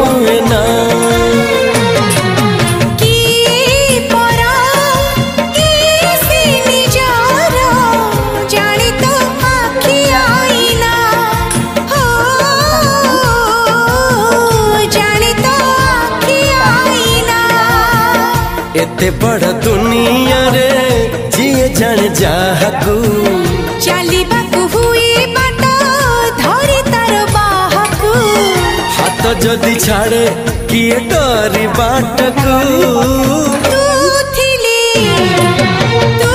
हुए ना। एते बड़ दुनिया रे जिए जाने जाहकू चलिबा हुई बाट धरी तार बाहकू हाथ जदि छाड़े किए डरी बाटकू तू थिली तू